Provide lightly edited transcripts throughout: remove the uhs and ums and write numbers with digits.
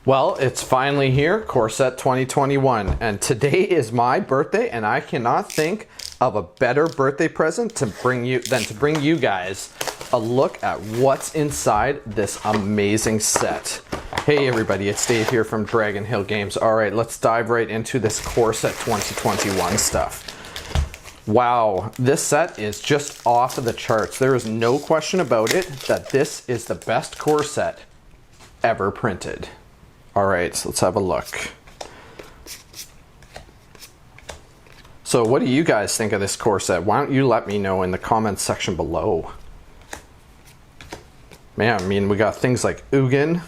Well, it's finally here, Core Set 2021, and today is my birthday, and I cannot think of a better birthday present to bring you guys a look at what's inside this amazing set. Hey everybody, it's Dave here from Dragonhill Games. All right, let's dive right into this Core Set 2021 stuff. Wow, this set is just off of the charts. There is no question about it that this is the best core set ever printed. All right, so let's have a look. So what do you guys think of this core set? Why don't you let me know in the comments section below. Man, I mean, we got things like Ugin,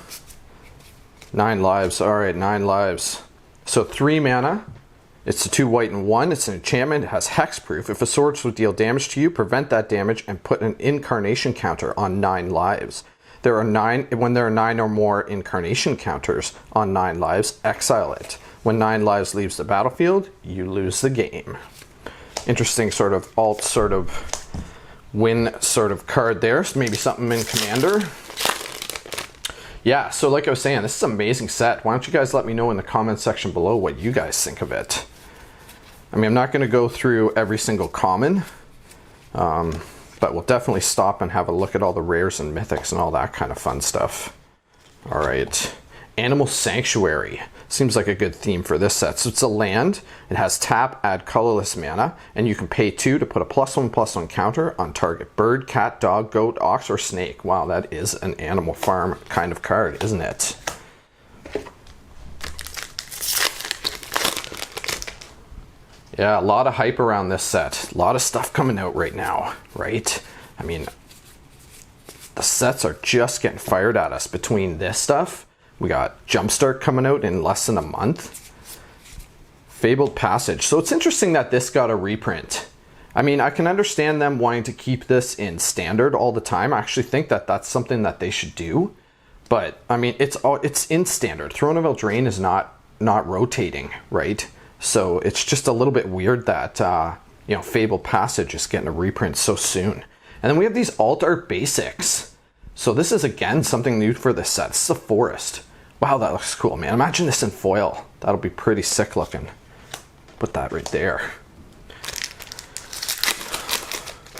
9 lives. All right, 9 lives. So 3 mana. It's a 2 white and 1. It's an enchantment. It has hexproof. If a sword would deal damage to you, prevent that damage and put an incarnation counter on 9 lives. When there are 9 or more incarnation counters on 9 lives, exile it. When 9 lives leaves the battlefield, you lose the game. Interesting sort of alt sort of win sort of card there. So maybe something in Commander. Yeah, so like I was saying, this is an amazing set. Why don't you guys let me know in the comments section below what you guys think of it. I mean, I'm not going to go through every single common, but we'll definitely stop and have a look at all the rares and mythics and all that kind of fun stuff. All right, Animal Sanctuary. Seems like a good theme for this set. So it's a land. It has tap, add colorless mana, and you can pay 2 to put a +1/+1 counter on target bird, cat, dog, goat, ox, or snake. Wow, that is an Animal Farm kind of card, isn't it? Yeah, a lot of hype around this set. A lot of stuff coming out right now, right? I mean, the sets are just getting fired at us between this stuff. We got Jumpstart coming out in less than a month. Fabled Passage. So it's interesting that this got a reprint. I mean, I can understand them wanting to keep this in standard all the time. I actually think that that's something that they should do. But, I mean, it's in standard. Throne of Eldraine is not rotating, right? So it's just a little bit weird that, you know, Fabled Passage is getting a reprint so soon. And then we have these alt art basics. So this is, again, something new for this set. This is a forest. Wow, that looks cool, man. Imagine this in foil. That'll be pretty sick looking. Put that right there.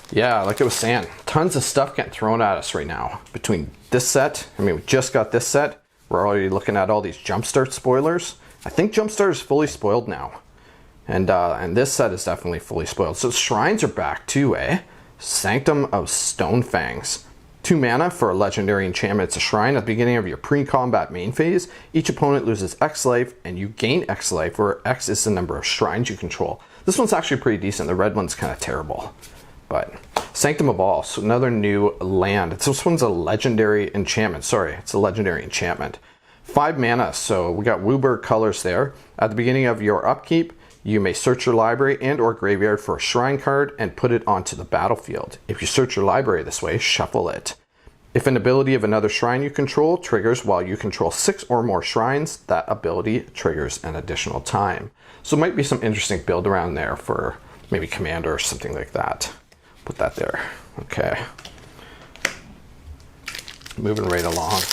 Yeah, like I was saying, tons of stuff getting thrown at us right now. Between this set, I mean, we just got this set. We're already looking at all these Jumpstart spoilers. I think Jumpstart is fully spoiled now. And this set is definitely fully spoiled. So shrines are back too, eh? Sanctum of Stonefangs. 2 mana for a legendary enchantment. It's a shrine at the beginning of your pre-combat main phase. Each opponent loses X life and you gain X life, where X is the number of shrines you control. This one's actually pretty decent. The red one's kind of terrible. But Sanctum of All, so another new land. This one's a legendary enchantment. Sorry, it's a legendary enchantment. 5 mana, so we got Wooburg colors there. At the beginning of your upkeep, you may search your library and or graveyard for a shrine card and put it onto the battlefield. If you search your library this way, shuffle it. If an ability of another shrine you control triggers while you control 6 or more shrines, that ability triggers an additional time. So it might be some interesting build around there for maybe Commander or something like that. Put that there. Okay. Moving right along.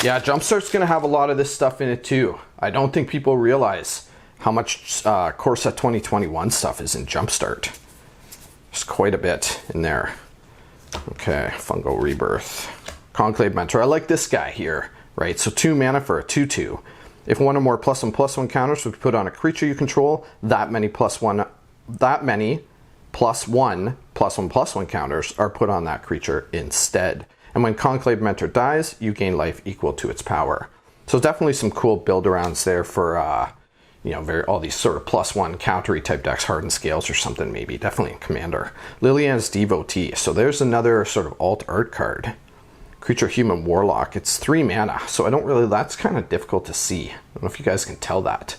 Yeah, Jumpstart's going to have a lot of this stuff in it too. I don't think people realize how much Core Set 2021 stuff is in Jumpstart. There's quite a bit in there. Okay, Fungal Rebirth. Conclave Mentor. I like this guy here, right? So 2 mana for a 2/2. If one or more +1/+1 counters would put on a creature you control, that many +1/+1 counters are put on that creature instead. And when Conclave Mentor dies, you gain life equal to its power. So definitely some cool build arounds there for, you know, all these sort of +1 countery type decks, Hardened Scales or something maybe. Definitely in Commander. Liliana's Devotee. So there's another sort of alt art card. Creature Human Warlock. It's 3 mana, so that's kind of difficult to see. I don't know if you guys can tell that.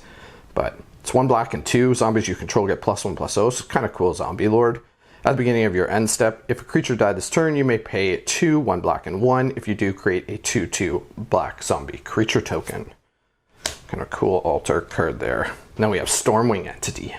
But it's 1 black and 2. Zombies you control get +1/+0. So it's kind of cool, Zombie Lord. At the beginning of your end step, if a creature died this turn, you may pay 2, 1 black and 1. If you do, create a 2/2 black zombie creature token. Kind of cool altar card there. Now we have Stormwing Entity.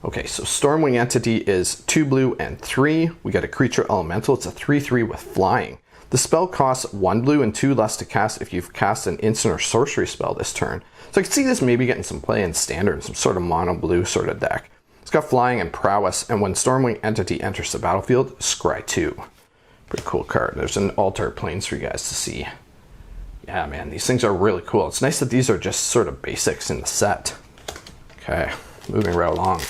Okay, so Stormwing Entity is 2 blue and 3. We got a creature elemental. It's a 3/3 with flying. The spell costs 1 blue and 2 less to cast if you've cast an instant or sorcery spell this turn. So I can see this maybe getting some play in standard, some sort of mono blue sort of deck. It's got flying and prowess, and when Stormwing Entity enters the battlefield, scry 2. Pretty cool card. There's an altar planes for you guys to see. Yeah, man, these things are really cool. It's nice that these are just sort of basics in the set. Okay, moving right along.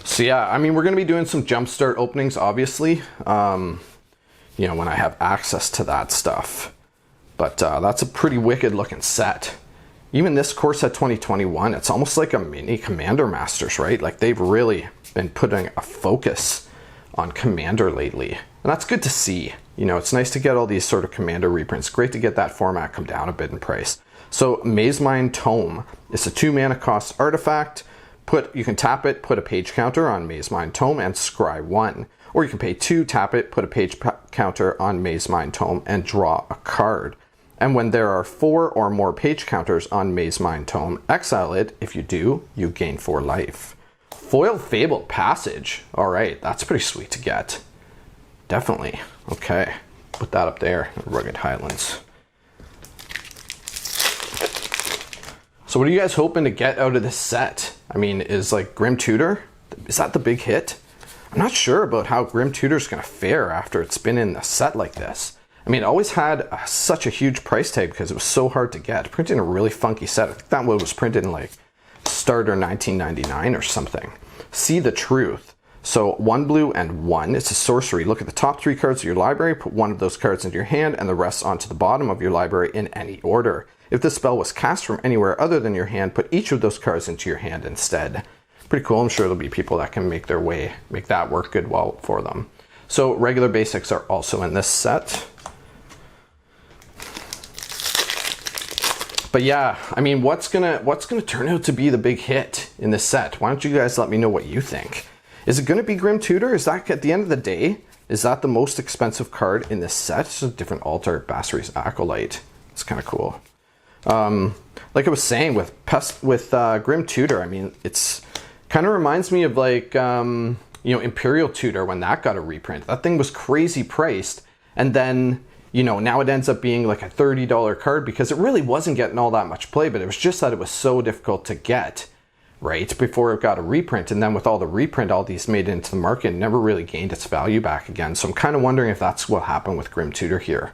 So yeah, I mean, we're going to be doing some jumpstart openings, obviously, you know, when I have access to that stuff. But that's a pretty wicked looking set. Even this core set 2021, it's almost like a mini Commander Masters, right? Like they've really been putting a focus on Commander lately. And that's good to see. You know, it's nice to get all these sort of Commander reprints. Great to get that format come down a bit in price. So Mazemind Tome is a 2 mana cost artifact. You can tap it, put a page counter on Mazemind Tome and scry 1. Or you can pay 2, tap it, put a page counter on Mazemind Tome and draw a card. And when there are 4 or more page counters on Mazemind Tome, exile it. If you do, you gain 4 life. Foil Fabled Passage. All right, that's pretty sweet to get. Definitely. Okay, put that up there. Rugged Highlands. So what are you guys hoping to get out of this set? I mean, is like Grim Tutor, is that the big hit? I'm not sure about how Grim Tutor's going to fare after it's been in a set like this. I mean, it always had such a huge price tag because it was so hard to get. Printing a really funky set. I think that one was printed in like starter 1999 or something. See the Truth. So 1 blue and 1. It's a sorcery. Look at the top 3 cards of your library, put 1 of those cards into your hand and the rest onto the bottom of your library in any order. If the spell was cast from anywhere other than your hand, put each of those cards into your hand instead. Pretty cool. I'm sure there'll be people that can make that work good well for them. So regular basics are also in this set. But yeah, I mean, what's gonna turn out to be the big hit in this set? Why don't you guys let me know what you think? Is it gonna be Grim Tutor? Is that, at the end of the day, is that the most expensive card in this set? It's a different altar, Basri's Acolyte. It's kind of cool. Like I was saying with Grim Tutor, I mean, it's kind of reminds me of like, you know, Imperial Tutor when that got a reprint. That thing was crazy priced, and then, you know, now it ends up being like a $30 card because it really wasn't getting all that much play, but it was just that it was so difficult to get, right, before it got a reprint. And then with all the reprint, all these made it into the market, never really gained its value back again. So I'm kind of wondering if that's what happened with Grim Tutor here.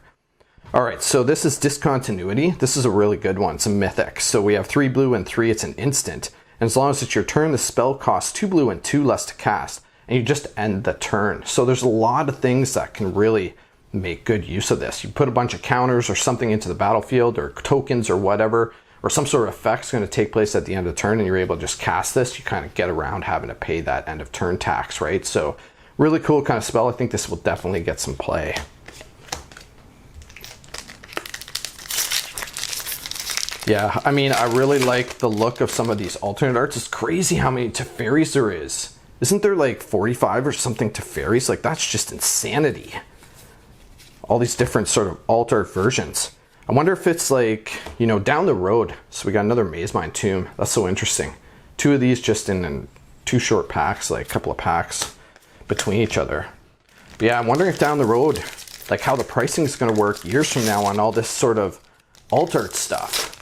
All right, so this is Discontinuity. This is a really good one. It's a mythic. So we have 3 blue and 3. It's an instant. And as long as it's your turn, the spell costs 2 blue and 2 less to cast. And you just end the turn. So there's a lot of things that can really make good use of this. You put a bunch of counters or something into the battlefield, or tokens or whatever, or some sort of effect's going to take place at the end of the turn, and you're able to just cast this. You kind of get around having to pay that end of turn tax, right? So really cool kind of spell. I think this will definitely get some play. Yeah, I mean, I really like the look of some of these alternate arts. It's crazy how many Teferis there is. Isn't there like 45 or something Teferis? Like, that's just insanity. All these different sort of altered versions. I wonder if it's like, you know, down the road. So we got another Mazemind Tomb. That's so interesting. 2 of these just in 2 short packs, like a couple of packs between each other. But yeah, I'm wondering if down the road, like how the pricing is going to work years from now on all this sort of altered stuff.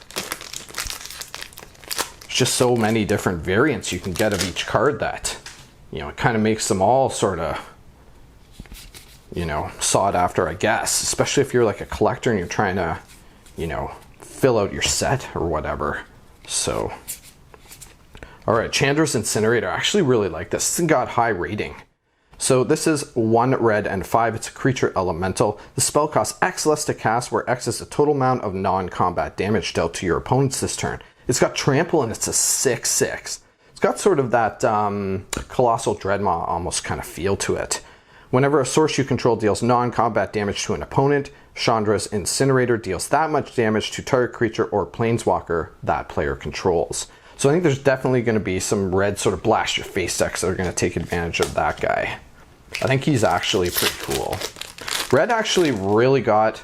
There's just so many different variants you can get of each card that, you know, it kind of makes them all sort of, you know, sought after, I guess, especially if you're like a collector and you're trying to, you know, fill out your set or whatever. So, all right, Chandra's Incinerator. I actually really like this. This thing got high rating. So this is 1 red and 5. It's a creature elemental. The spell costs X less to cast, where X is the total amount of non-combat damage dealt to your opponents this turn. It's got trample and it's a 6/6. It's got sort of that Colossal Dreadmaw almost kind of feel to it. Whenever a source you control deals non-combat damage to an opponent, Chandra's Incinerator deals that much damage to target creature or planeswalker that player controls. So I think there's definitely going to be some red sort of blast your face decks that are going to take advantage of that guy. I think he's actually pretty cool. Red actually really got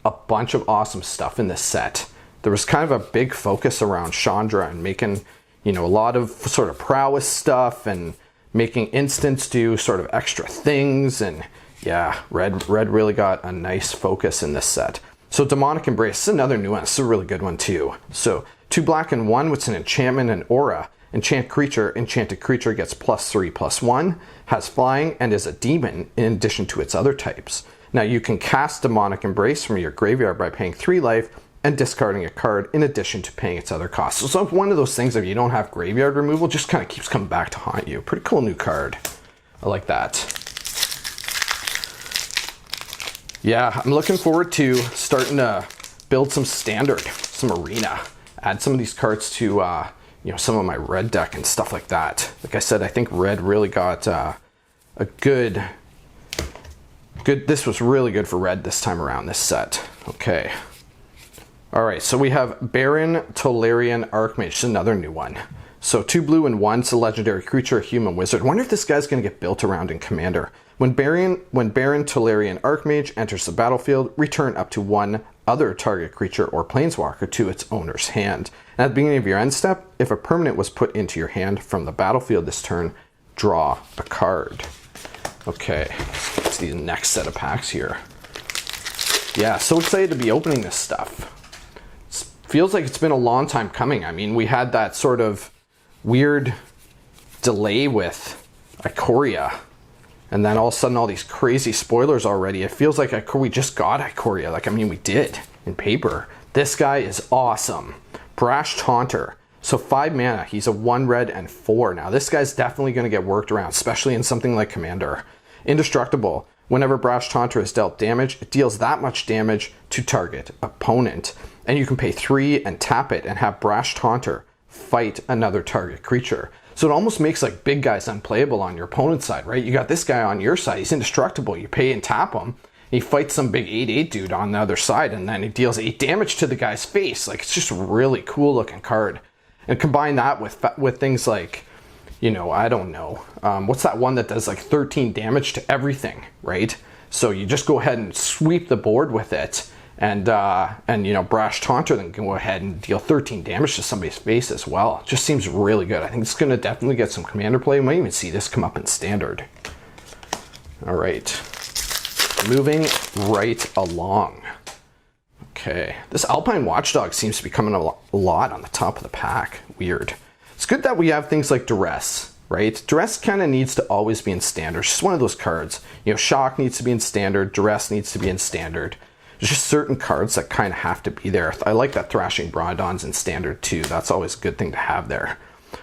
a bunch of awesome stuff in this set. There was kind of a big focus around Chandra and making, you know, a lot of sort of prowess stuff and making instants do sort of extra things and, Yeah, red really got a nice focus in this set. So Demonic Embrace is another new one. It's a really good one too. So 2 black and 1 with an enchantment and aura. Enchanted creature gets +3/+1, has flying, and is a demon in addition to its other types. Now you can cast Demonic Embrace from your graveyard by paying 3 life and discarding a card in addition to paying its other costs. So it's one of those things, if you don't have graveyard removal, just kind of keeps coming back to haunt you. Pretty cool new card. I like that. Yeah, I'm looking forward to starting to build some standard, some arena. Add some of these cards to you know, some of my red deck and stuff like that. Like I said, I think red really got a good, this was really good for red this time around, this set. Okay. All right, so we have Baron Tolarian Archmage, it's another new one. So 2 blue and 1, it's a legendary creature, a human wizard. I wonder if this guy's gonna get built around in Commander. When Baron Tolarian Archmage enters the battlefield, return up to 1 other target creature or planeswalker to its owner's hand. And at the beginning of your end step, if a permanent was put into your hand from the battlefield this turn, draw a card. Okay, let's see the next set of packs here. Yeah, so excited to be opening this stuff. It feels like it's been a long time coming. I mean, we had that sort of weird delay with Ikoria, and then all of a sudden all these crazy spoilers already. It feels like we just got Ikoria. Like, I mean, we did in paper. This guy is awesome. Brash Taunter. So 5 mana, he's a 1 red and 4. Now this guy's definitely going to get worked around, especially in something like Commander. Indestructible. Whenever Brash Taunter is dealt damage, it deals that much damage to target opponent. And you can pay 3 and tap it and have Brash Taunter fight another target creature. So it almost makes like big guys unplayable on your opponent's side, right? You got this guy on your side, he's indestructible. You pay and tap him, he fights some big 8/8 dude on the other side, and then he deals 8 damage to the guy's face. Like, it's just a really cool looking card. And combine that with things like, you know, I don't know, what's that one that does like 13 damage to everything, right? So you just go ahead and sweep the board with it, and you know, Brash Taunter then can go ahead and deal 13 damage to somebody's face as well. It just seems really good. I think it's going to definitely get some Commander play. We might even see this come up in Standard. All right, moving right along. Okay, this Alpine Watchdog seems to be coming a lot on the top of the pack. Weird. It's good that we have things like Duress, right? Duress kind of needs to always be in Standard. It's just one of those cards. You know, Shock needs to be in Standard. Duress needs to be in Standard. There's just certain cards that kind of have to be there. I like that Thrashing Brawdon's in Standard too. That's always a good thing to have there.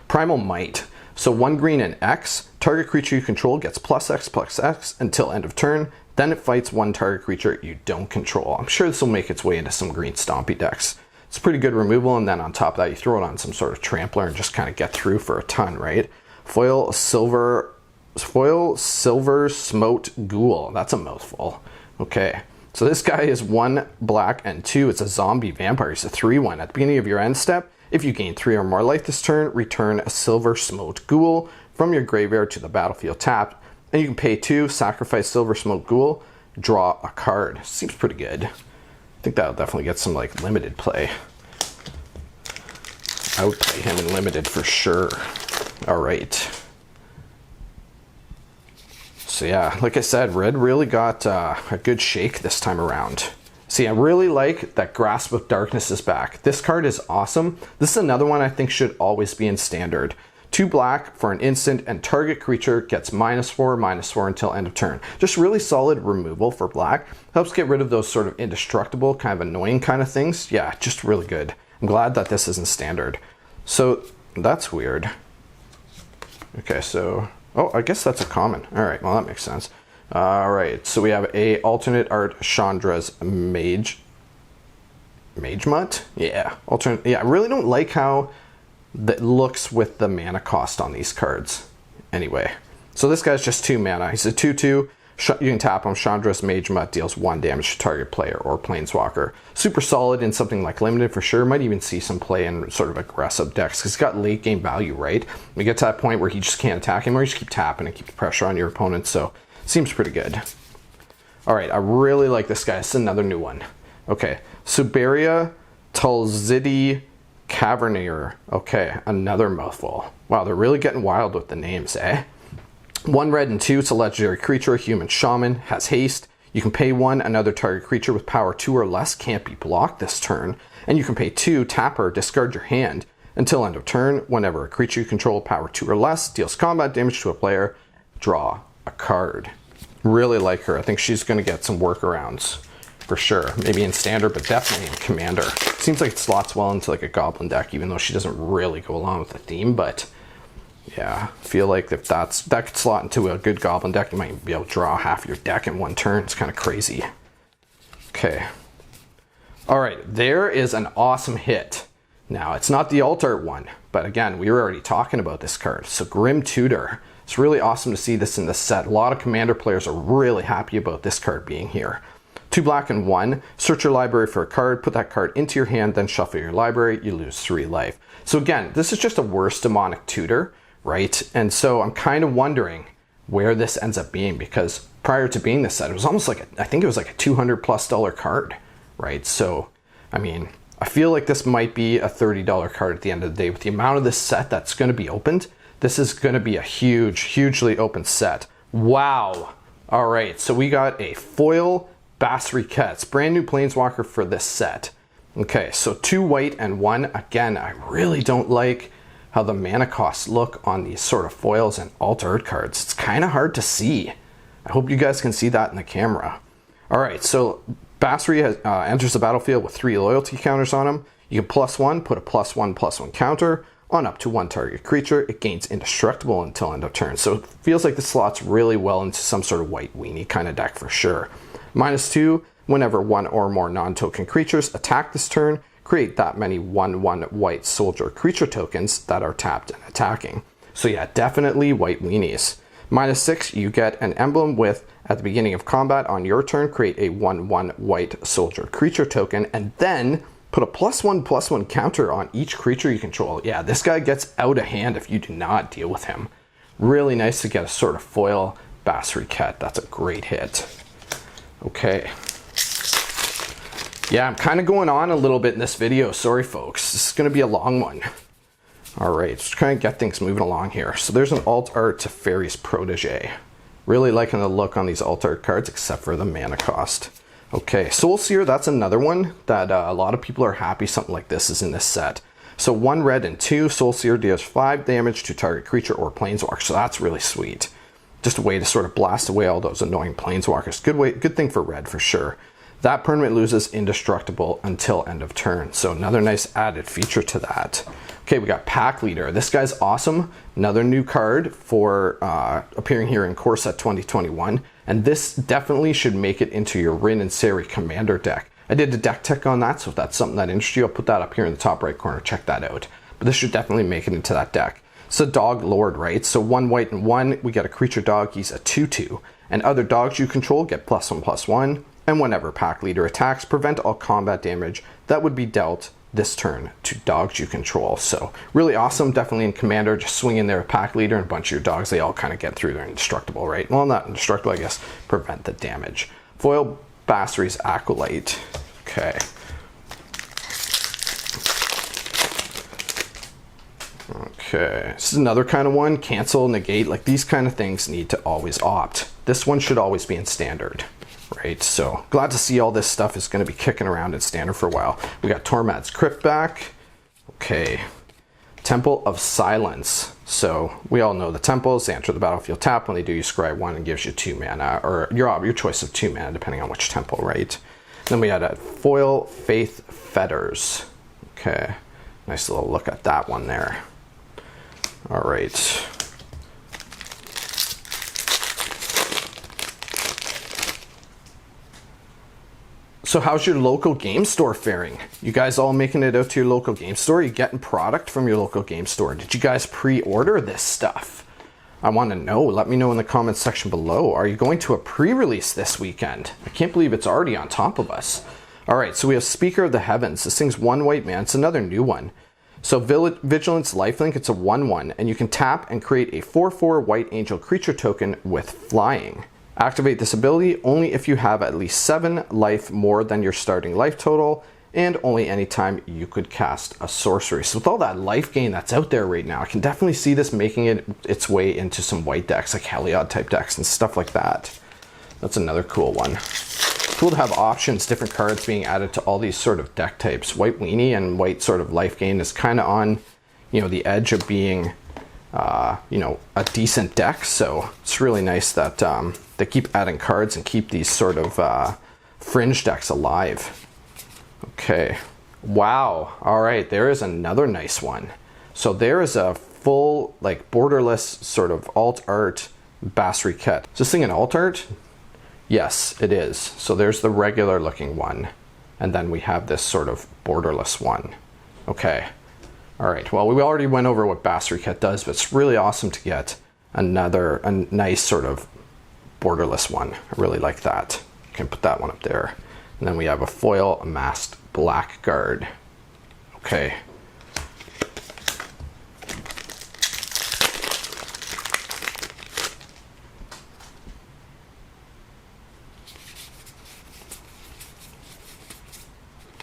Primal Might. So 1 green and X. Target creature you control gets +X/+X until end of turn. Then it fights 1 target creature you don't control. I'm sure this will make its way into some green stompy decks. It's pretty good removal, and then on top of that, you throw it on some sort of trampler and just kind of get through for a ton, right? Foil Silver Smote Ghoul. That's a mouthful. Okay. So this guy is 1 black and 2. It's a zombie vampire. He's a 3/1. At the beginning of your end step, if you gain 3 or more life this turn, return a Silver Smote Ghoul from your graveyard to the battlefield tapped. And you can pay 2, sacrifice Silver Smote Ghoul, draw a card. Seems pretty good. I think that'll definitely get some like limited play. I would play him in limited for sure. All right. So yeah, like I said, red really got a good shake this time around. See, I really like that Grasp of Darkness is back. This card is awesome. This is another one I think should always be in Standard. 2 black for an instant, and target creature gets -4/-4 until end of turn. Just really solid removal for black. Helps get rid of those sort of indestructible, kind of annoying kind of things. Yeah, just really good. I'm glad that this isn't Standard. So that's weird. Okay, so... oh, I guess that's a common. All right, well, that makes sense. All right, so we have a alternate art Chandra's Mage Mutt? Yeah, alternate. Yeah, I really don't like how that looks with the mana cost on these cards. Anyway, so this guy's just 2 mana. He's a 2/2. You can tap him. Chandra's Mage Mutt deals 1 damage to target player or planeswalker. Super solid in something like limited for sure. Might even see some play in sort of aggressive decks because he's got late game value, right? We get to that point where he just can't attack him, or you just keep tapping and keep the pressure on your opponent. So seems pretty good. All right, I really like this guy. It's another new one. Okay, Suberia Tulzidi Cavernier. Okay, another mouthful. Wow, they're really getting wild with the names, eh? 1 red and 2, it's a legendary creature, human shaman, has haste. You can pay 1, another target creature with power 2 or less can't be blocked this turn. And you can pay 2, tap her, discard your hand. Until end of turn, whenever a creature you control power 2 or less deals combat damage to a player, draw a card. Really like her. I think she's going to get some workarounds for sure. Maybe in standard, but definitely in commander. Seems like it slots well into like a goblin deck, even though she doesn't really go along with the theme. But yeah, I feel like if that could slot into a good goblin deck, you might be able to draw half your deck in one turn. It's kind of crazy. Okay. All right, there is an awesome hit. Now, it's not the alt art one, but again, we were already talking about this card. So Grim Tutor. It's really awesome to see this in this set. A lot of commander players are really happy about this card being here. 2 black and 1, search your library for a card, put that card into your hand, then shuffle your library, you lose 3 life. So again, this is just a worse demonic tutor, right? And so I'm kind of wondering where this ends up being, because prior to being this set, it was almost like, I think it was like a $200+ card, right? So, I mean, I feel like this might be a $30 card at the end of the day. With the amount of this set that's going to be opened, this is going to be a hugely open set. Wow. All right, so we got a foil Basriquette, brand new planeswalker for this set. Okay, so 2 white and 1. Again, I really don't like how the mana costs look on these sort of foils and alt art cards. It's kind of hard to see. I hope you guys can see that in the camera. All right, so Basri enters the battlefield with 3 loyalty counters on him. You can +1, put a +1/+1 counter on up to 1 target creature. It gains indestructible until end of turn. So it feels like this slots really well into some sort of white weenie kind of deck for sure. -2, whenever 1 or more non-token creatures attack this turn, create that many 1/1 white soldier creature tokens that are tapped and attacking. So yeah, definitely white weenies. -6, you get an emblem with, at the beginning of combat on your turn, create a 1/1 white soldier creature token, and then put a +1/+1 counter on each creature you control. Yeah, this guy gets out of hand if you do not deal with him. Really nice to get a sort of foil Basriquette. That's a great hit. Okay. Yeah, I'm kind of going on a little bit in this video. Sorry, folks. This is going to be a long one. All right, let's try and get things moving along here. So there's an alt art to Fairy's Protege. Really liking the look on these alt art cards, except for the mana cost. Okay, Soul Seer, that's another one that a lot of people are happy something like this is in this set. So 1 red and 2, Soul Seer deals 5 damage to target creature or planeswalker. So that's really sweet. Just a way to sort of blast away all those annoying planeswalkers. Good thing for red for sure. That permanent loses indestructible until end of turn. So another nice added feature to that. Okay, we got Pack Leader. This guy's awesome. Another new card for appearing here in Core Set 2021. And this definitely should make it into your Rin and Seri Commander deck. I did a deck tech on that, so if that's something that interests you, I'll put that up here in the top right corner. Check that out. But this should definitely make it into that deck. It's a Dog Lord, right? So 1 white and 1, we get a creature dog. He's a 2/2. And other dogs you control get +1/+1. And whenever Pack Leader attacks, prevent all combat damage that would be dealt this turn to dogs you control. So really awesome. Definitely in Commander, just swing in there with Pack Leader and a bunch of your dogs. They all kind of get through. They're indestructible, right? Well, not indestructible, I guess. Prevent the damage. Foil Basri's Acolyte. Okay. Okay, this is another kind of one. Cancel, negate, like these kind of things need to always opt. This one should always be in standard, right? So glad to see all this stuff is going to be kicking around in standard for a while. We got Tormad's Crypt back. Okay, Temple of Silence. So we all know the temples. They enter the battlefield tap. When they do, you scry 1 and gives you 2 mana, or your choice of 2 mana depending on which temple, right? Then we had a Foil Faith Fetters. Okay, nice little look at that one there. All right. So how's your local game store faring? You guys all making it out to your local game store? You getting product from your local game store? Did you guys pre-order this stuff? I want to know. Let me know in the comments section below. Are you going to a pre-release this weekend? I can't believe it's already on top of us. All right, so we have Speaker of the Heavens. This thing's 1 white, man. It's another new one. So Vigilance Lifelink, it's a 1/1, and you can tap and create a 4/4 white angel creature token with flying. Activate this ability only if you have at least 7 life more than your starting life total. and only anytime you could cast a sorcery. So with all that life gain that's out there right now, I can definitely see this making its way into some white decks, like Heliod type decks and stuff like that. That's another cool one. Cool to have options, different cards being added to all these sort of deck types. White Weenie and white sort of life gain is kind of on, you know, the edge of being, you know, a decent deck. So it's really nice that they keep adding cards and keep these sort of fringe decks alive. Okay. Wow. All right. There is another nice one. So there is a full, like, borderless sort of alt art Basriket. Is this thing an alt art? Yes, it is. So there's the regular looking one. And then we have this sort of borderless one. Okay. All right. Well, we already went over what Basriket does, but it's really awesome to get a nice sort of borderless one. I really like that. Can put that one up there. And then we have a foil amassed blackguard. Okay.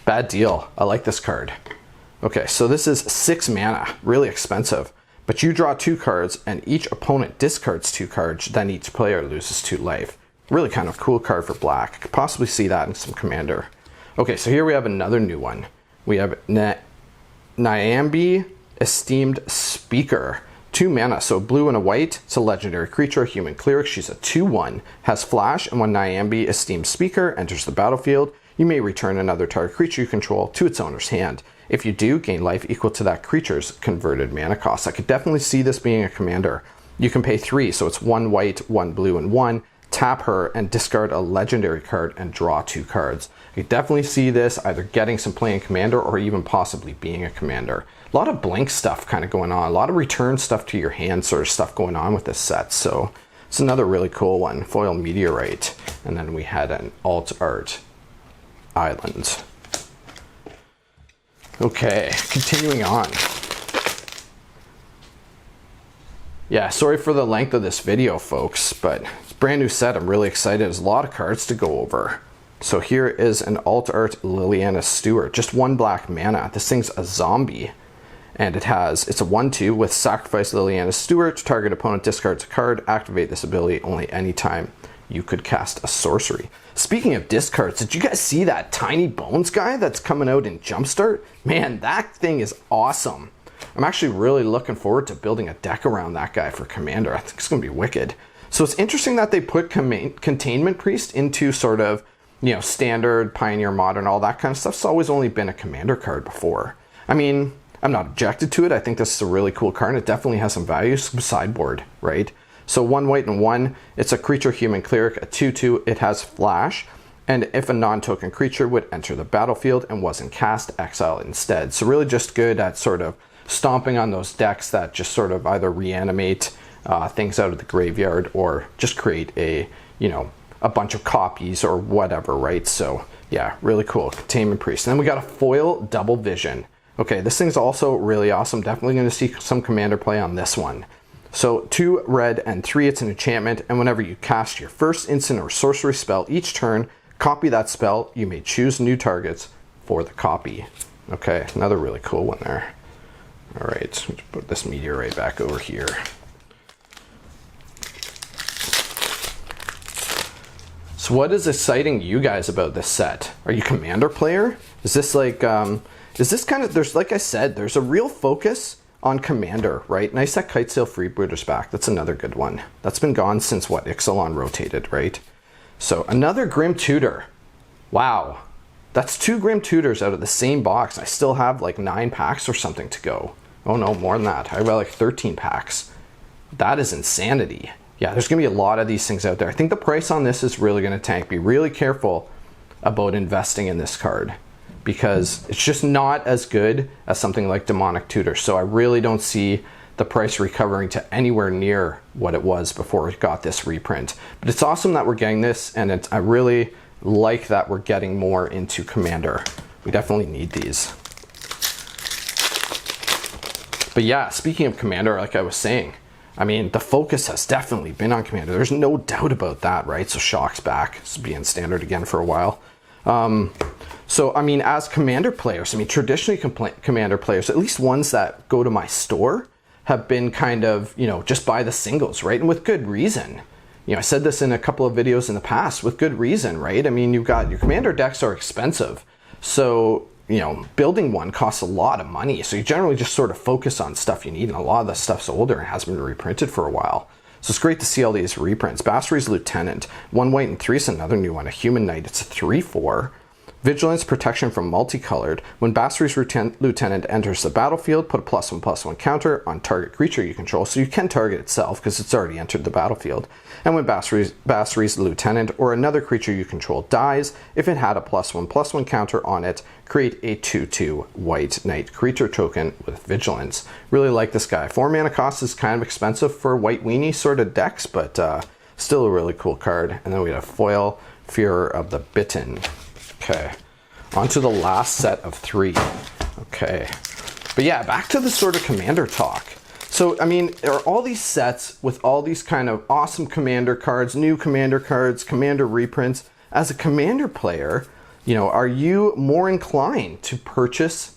Bad deal. I like this card. Okay, so this is 6 mana, really expensive. But you draw 2 cards, and each opponent discards 2 cards, then each player loses 2 life. Really kind of cool card for black. I could possibly see that in some commander. Okay, so here we have another new one. We have Nyambi, Esteemed Speaker. 2 mana, so blue and a white. It's a legendary creature, human cleric. She's a 2/1, has flash, and when Nyambi, Esteemed Speaker, enters the battlefield, you may return another target creature you control to its owner's hand. If you do, gain life equal to that creature's converted mana cost. I could definitely see this being a commander. You can pay 3, so it's 1 white, 1 blue, and 1. Tap her and discard a legendary card and draw 2 cards. I could definitely see this either getting some play in commander or even possibly being a commander. A lot of blink stuff kind of going on. A lot of return stuff to your hand sort of stuff going on with this set. So it's another really cool one. Foil Meteorite. And then we had an alt art Island. Okay, continuing on. Yeah, sorry for the length of this video, folks, but it's a brand new set. I'm really excited. There's a lot of cards to go over. So here is an alt art Liliana Stewart, just 1 black mana. This thing's a zombie, and it's a 1/2 with sacrifice Liliana Stewart. Target opponent discards a card. Activate this ability only anytime you could cast a sorcery. Speaking of discards, did you guys see that Tiny Bones guy that's coming out in Jumpstart? Man, that thing is awesome. I'm actually really looking forward to building a deck around that guy for Commander. I think it's going to be wicked. So it's interesting that they put Containment Priest into sort of, you know, Standard, Pioneer, Modern, all that kind of stuff. It's always only been a Commander card before. I mean, I'm not objected to it. I think this is a really cool card. It definitely has some value, some sideboard, right? So 1 white and 1, it's a creature human cleric, a 2/2, it has flash, and if a non-token creature would enter the battlefield and wasn't cast, exile instead. So really just good at sort of stomping on those decks that just sort of either reanimate things out of the graveyard or just create a, you know, a bunch of copies or whatever, right? So yeah, really cool. Containment Priest. And then we got a foil Double Vision. Okay, this thing's also really awesome. Definitely going to see some commander play on this one. So 2 red and 3, it's an enchantment, and whenever you cast your first instant or sorcery spell each turn, copy that spell. You may choose new targets for the copy. Okay, another really cool one there. All right, let's put this meteorite back over here. So what is exciting you guys about this set? Are you commander player? Is this like, is this kind of, there's, like I said, there's a real focus on commander, right? Nice that Kitesail Freebooter's back. That's another good one. That's been gone since what, Ixalan rotated, right? So another Grim Tutor. Wow. That's 2 Grim Tutors out of the same box. I still have like 9 packs or something to go. Oh no, more than that. I have like 13 packs. That is insanity. Yeah, there's gonna be a lot of these things out there. I think the price on this is really gonna tank. Be really careful about investing in this card, because it's just not as good as something like Demonic Tutor. So I really don't see the price recovering to anywhere near what it was before it got this reprint. But it's awesome that we're getting this, and I really like that we're getting more into Commander. We definitely need these. But yeah, speaking of Commander, like I was saying, I mean, the focus has definitely been on Commander. There's no doubt about that, right? So Shock's back. It's being standard again for a while. So, I mean, as commander players, I mean, traditionally commander players, at least ones that go to my store, have been kind of, you know, just buy the singles, right? And with good reason. You know, I said this in a couple of videos in the past, with good reason, right? I mean, you've got, your commander decks are expensive. So, you know, building one costs a lot of money. So you generally just sort of focus on stuff you need. And a lot of the stuff's older and hasn't been reprinted for a while. So it's great to see all these reprints. Basri's Lieutenant, 1 white and 3 is another new one. A Human Knight, it's a 3/4. Vigilance, protection from multicolored. When Basri's Lieutenant enters the battlefield, put a +1/+1 counter on target creature you control. So you can target itself because it's already entered the battlefield. And when Basri's Lieutenant or another creature you control dies, if it had a +1/+1 counter on it, create a 2/2 white knight creature token with Vigilance. Really like this guy. 4 mana cost is kind of expensive for white weenie sort of decks, but still a really cool card. And then we have foil, Fear of the Bitten. Okay, on to the last set of 3. Okay, but yeah, back to the sort of commander talk. So, I mean, there are all these sets with all these kind of awesome commander cards, new commander cards, commander reprints. As a commander player, you know, are you more inclined to purchase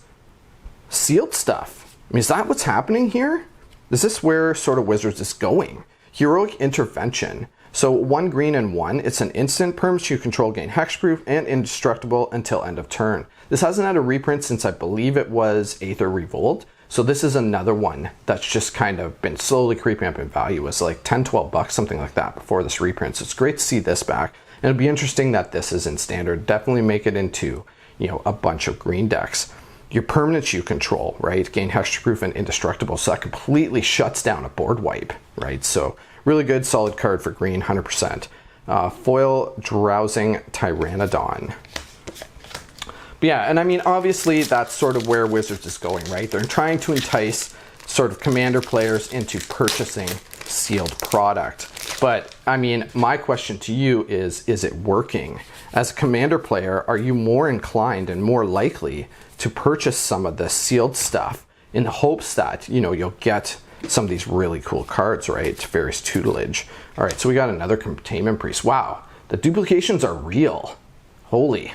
sealed stuff? I mean, is that what's happening here? Is this where sort of Wizards is going? Heroic Intervention. So 1 green and 1, it's an instant. Perms you control gain hexproof and indestructible until end of turn. This hasn't had a reprint since I believe it was Aether Revolt. So this is another one that's just kind of been slowly creeping up in value. It's like 10, 12 bucks, something like that before this reprint. So it's great to see this back. And it'd be interesting that this is in standard. Definitely make it into, you know, a bunch of green decks. Your permanents you control, right? Gain hexproof and indestructible. So that completely shuts down a board wipe, right? So really good, solid card for green, 100%. Foil Drowsing Pteranodon. But yeah, and I mean, obviously that's sort of where Wizards is going, right? They're trying to entice sort of commander players into purchasing sealed product. But I mean, my question to you is it working? As a commander player, are you more inclined and more likely to purchase some of the sealed stuff in the hopes that, you know, you'll get some of these really cool cards, right? Various tutelage. All right, so we got another Containment Priest. Wow, the duplications are real. Holy.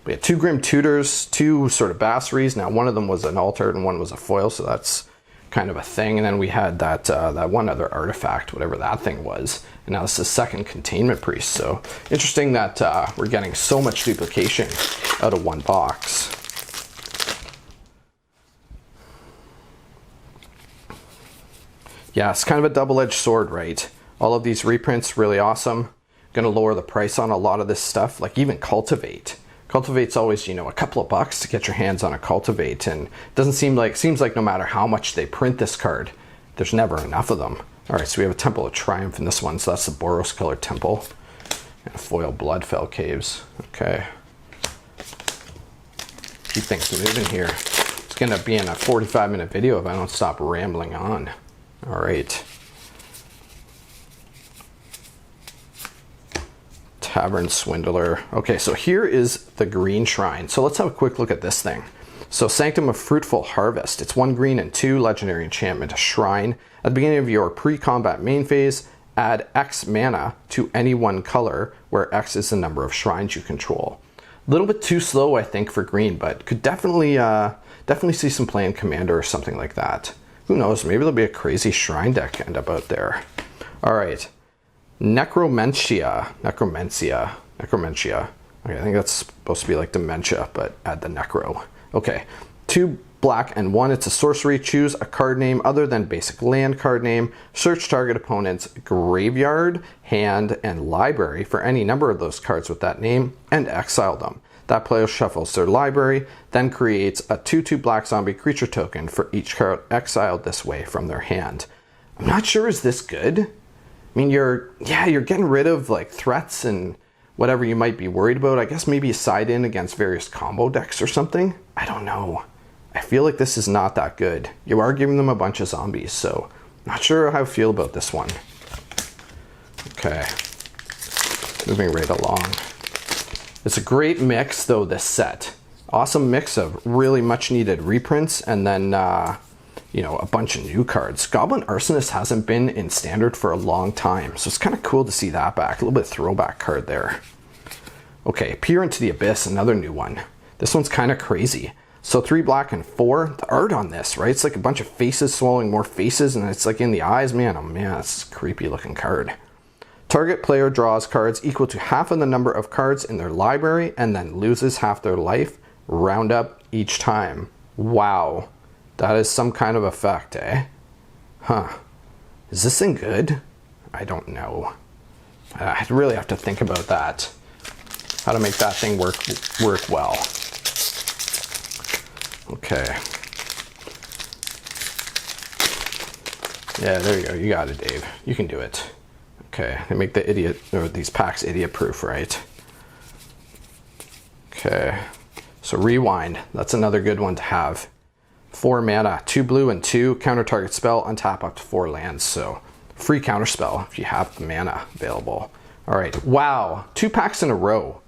We had 2 Grim Tutors, 2 sort of Basri's. Now one of them was an altered and one was a foil, so that's kind of a thing. And then we had that that one other artifact, whatever that thing was. And now this is the second Containment Priest. So interesting that we're getting so much duplication out of one box. Yeah, it's kind of a double-edged sword, right? All of these reprints, really awesome. Gonna lower the price on a lot of this stuff, like even Cultivate. Cultivate's always, you know, a couple of bucks to get your hands on a Cultivate, and it seems like no matter how much they print this card, there's never enough of them. All right, so we have a Temple of Triumph in this one, so that's the Boros colored temple. And a foil Bloodfell Caves. Okay. Keep things moving here. It's gonna be in a 45-minute video if I don't stop rambling on. All right. Tavern Swindler. Okay, so here is the green shrine. So let's have a quick look at this thing. So Sanctum of Fruitful Harvest. It's 1 green and 2 legendary enchantment, a shrine. At the beginning of your pre-combat main phase, add X mana to any one color, where X is the number of shrines you control. A little bit too slow, I think, for green, but could definitely see some play in Commander or something like that. Who knows? Maybe there'll be a crazy shrine deck end up out there. All right. Necromentia. Okay, I think that's supposed to be like dementia, but add the necro. Okay. 2 black and 1. It's a sorcery. Choose a card name other than basic land card name. Search target opponent's graveyard, hand, and library for any number of those cards with that name and exile them. That player shuffles their library, then creates a 2/2 black zombie creature token for each card exiled this way from their hand. I'm not sure, is this good? I mean, you're getting rid of like threats and whatever you might be worried about. I guess maybe a side in against various combo decks or something. I don't know. I feel like this is not that good. You are giving them a bunch of zombies, so not sure how I feel about this one. Okay, moving right along. It's a great mix, though, this set. Awesome mix of really much needed reprints and then, you know, a bunch of new cards. Goblin Arsonist hasn't been in standard for a long time, so it's kind of cool to see that back. A little bit throwback card there. Okay, Peer into the Abyss, another new one. This one's kind of crazy. So 3 black and 4. The art on this, right? It's like a bunch of faces swallowing more faces, and it's like in the eyes. Man, oh man, it's a creepy looking card. Target player draws cards equal to half of the number of cards in their library and then loses half their life. Round up each time. Wow. That is some kind of effect, eh? Huh. Is this thing good? I don't know. I really have to think about that. How to make that thing work well. Okay. Yeah, there you go. You got it, Dave. You can do it. Okay. They make the idiot, or these packs idiot proof, right? Okay. So Rewind. That's another good one to have. 4 mana, 2 blue and 2, counter target spell, untap up to 4 lands. So free counter spell if you have the mana available. All right, wow, 2 packs in a row.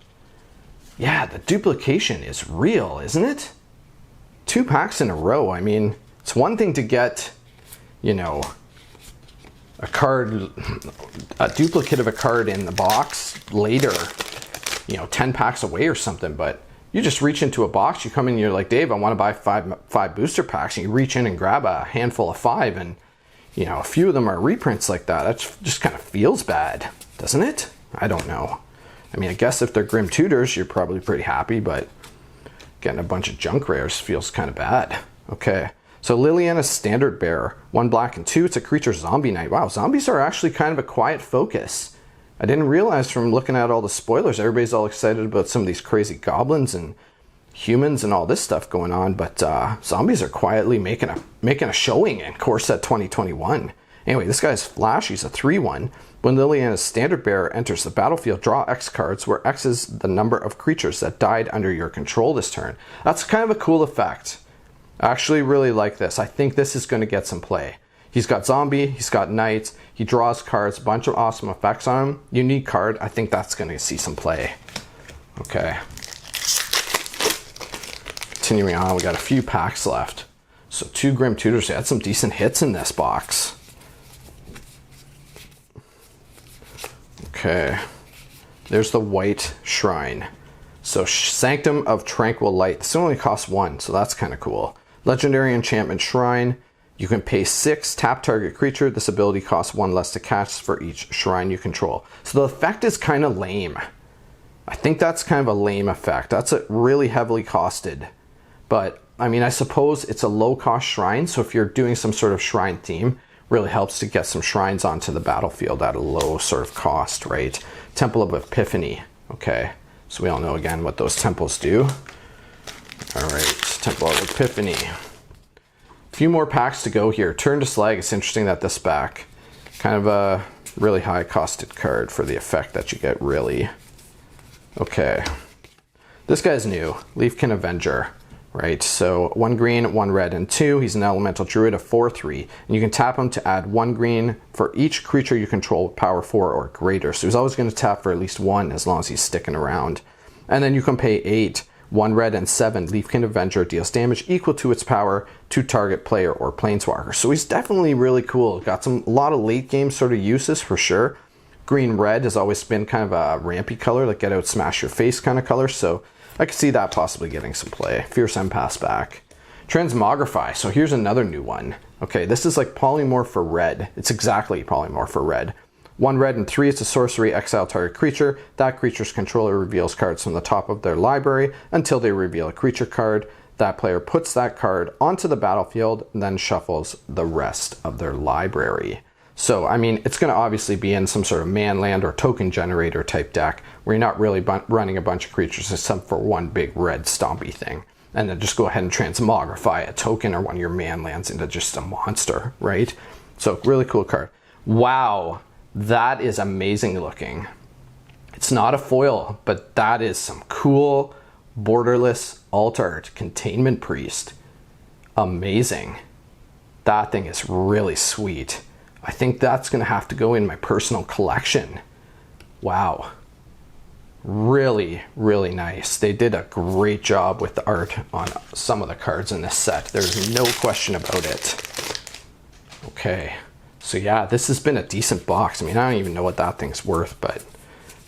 Yeah, the duplication is real, isn't it? 2 packs in a row. I mean, it's one thing to get, you know, a card, a duplicate of a card in the box later, you know, 10 packs away or something, but you just reach into a box, you come in and you're like, Dave, I want to buy five booster packs, and you reach in and grab a handful of 5, and you know, a few of them are reprints like that. That just kind of feels bad, doesn't it? I don't know. I mean, I guess if they're Grim Tutors, you're probably pretty happy, but getting a bunch of junk rares feels kind of bad. Okay, so Liliana's Standard Bearer, 1 black and 2, it's a creature zombie knight. Wow, zombies are actually kind of a quiet focus. I didn't realize from looking at all the spoilers, everybody's all excited about some of these crazy goblins and humans and all this stuff going on, but zombies are quietly making a showing in Core Set 2021. Anyway, this guy's Flash. He's a 3/1. When Liliana's Standard Bearer enters the battlefield, draw X cards, where X is the number of creatures that died under your control this turn. That's kind of a cool effect. I actually really like this. I think this is going to get some play. He's got zombie, he's got knight, he draws cards, a bunch of awesome effects on him. Unique card, I think that's going to see some play. Okay. Continuing on, we got a few packs left. So 2 Grim Tutors, they had some decent hits in this box. Okay. There's the White Shrine. So Sanctum of Tranquil Light. This only costs 1, so that's kind of cool. Legendary Enchantment Shrine. You can pay 6, tap target creature. This ability costs 1 less to cast for each shrine you control. So the effect is kind of lame. I think that's kind of a lame effect. That's a really heavily costed. But, I mean, I suppose it's a low-cost shrine, so if you're doing some sort of shrine theme, really helps to get some shrines onto the battlefield at a low sort of cost, right? Temple of Epiphany. Okay, so we all know, again, what those temples do. All right, Temple of Epiphany. Few more packs to go here. Turn to Slag. It's interesting that this back, kind of a really high costed card for the effect that you get, really. Okay. This guy's new. Leafkin Avenger, right? So 1 green, 1 red, and 2. He's an elemental druid of 4/3. And you can tap him to add 1 green for each creature you control with power 4 or greater. So he's always going to tap for at least 1 as long as he's sticking around. And then you can pay 8. 1 red and 7, Leafkin Avenger deals damage equal to its power to target player or planeswalker. So he's definitely really cool. Got a lot of late game sort of uses for sure. Green red has always been kind of a rampy color, like get out, smash your face kind of color. So I could see that possibly getting some play. Fierce Empath back. Transmogrify. So here's another new one. Okay, this is like Polymorph for red. It's exactly Polymorph for red. 1 red and 3, it's a sorcery, exile target creature. That creature's controller reveals cards from the top of their library until they reveal a creature card. That player puts that card onto the battlefield and then shuffles the rest of their library. So, I mean, it's going to obviously be in some sort of manland or token generator type deck where you're not really running a bunch of creatures except for 1 big red stompy thing. And then just go ahead and transmogrify a token or one of your manlands into just a monster, right? So, really cool card. Wow. That is amazing looking. It's not a foil, but that is some cool borderless alt art Containment Priest. Amazing. That thing is really sweet. I think that's going to have to go in my personal collection. Wow. Really, really nice. They did a great job with the art on some of the cards in this set. There's no question about it. Okay. So yeah, this has been a decent box. I mean, I don't even know what that thing's worth, but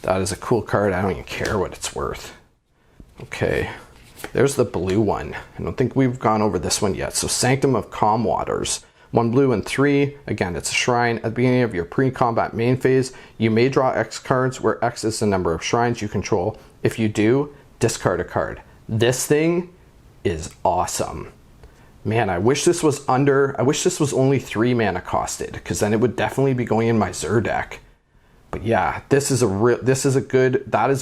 That is a cool card. I don't even care what it's worth. Okay, there's the blue one. I don't think we've gone over this one yet. So Sanctum of Calm Waters. 1 blue and 3. Again, it's a shrine. At the beginning of your pre-combat main phase, you may draw X cards, where X is the number of shrines you control. If you do, discard a card. This thing is awesome. Man, I wish this was only 3 mana costed, because then it would definitely be going in my Zur deck. But yeah, that is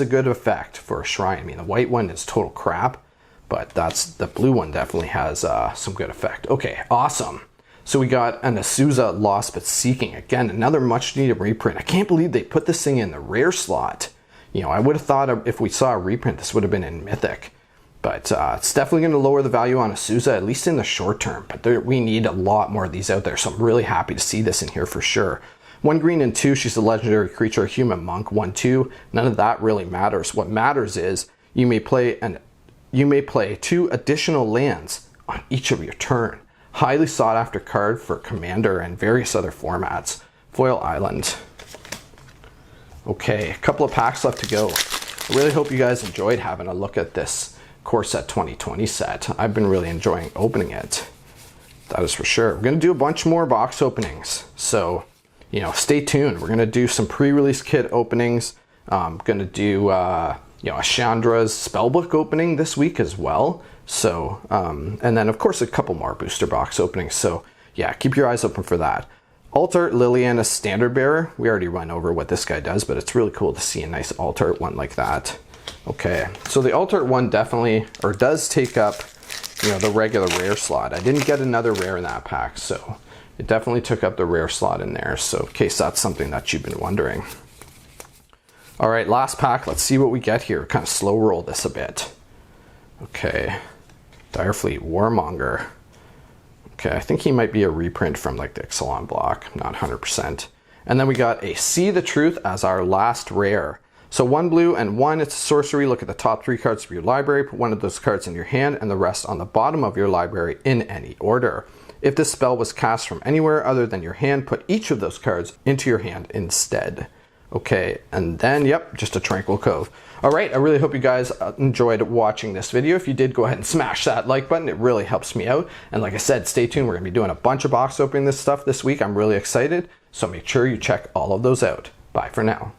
a good effect for a shrine. I mean, the white one is total crap, but the blue one definitely has some good effect. Okay, awesome. So we got an Azusa Lost But Seeking. Again, another much needed reprint. I can't believe they put this thing in the rare slot. You know, I would have thought if we saw a reprint, this would have been in Mythic. But it's definitely going to lower the value on Azusa, at least in the short term. But we need a lot more of these out there, so I'm really happy to see this in here for sure. 1 green and 2, she's a legendary creature, a human monk. 1/2, none of that really matters. What matters is you may play 2 additional lands on each of your turn. Highly sought after card for Commander and various other formats. Foil Island. Okay, a couple of packs left to go. I really hope you guys enjoyed having a look at this Core Set 2020 set. I've been really enjoying opening it. That is for sure. We're going to do a bunch more box openings. So, you know, stay tuned. We're going to do some pre-release kit openings. I'm going to do, a Chandra's Spellbook opening this week as well. So, and then of course a couple more booster box openings. So yeah, keep your eyes open for that. Alt Art Liliana Standard Bearer. We already went over what this guy does, but it's really cool to see a nice Alt Art one like that. Okay, so the Alt Art one definitely, or does take up, you know, the regular rare slot. I didn't get another rare in that pack, so it definitely took up the rare slot in there. So in case that's something that you've been wondering. All right, last pack. Let's see what we get here. Kind of slow roll this a bit. Okay. Direfleet Warmonger. Okay, I think he might be a reprint from like the Ixalan block. I'm not 100%. And then we got a See the Truth as our last rare. So 1 blue and 1, it's a sorcery. Look at the top 3 cards of your library. Put 1 of those cards in your hand and the rest on the bottom of your library in any order. If this spell was cast from anywhere other than your hand, put each of those cards into your hand instead. Okay, and then, yep, just a Tranquil Cove. All right, I really hope you guys enjoyed watching this video. If you did, go ahead and smash that like button. It really helps me out. And like I said, stay tuned. We're going to be doing a bunch of box opening this stuff this week. I'm really excited. So make sure you check all of those out. Bye for now.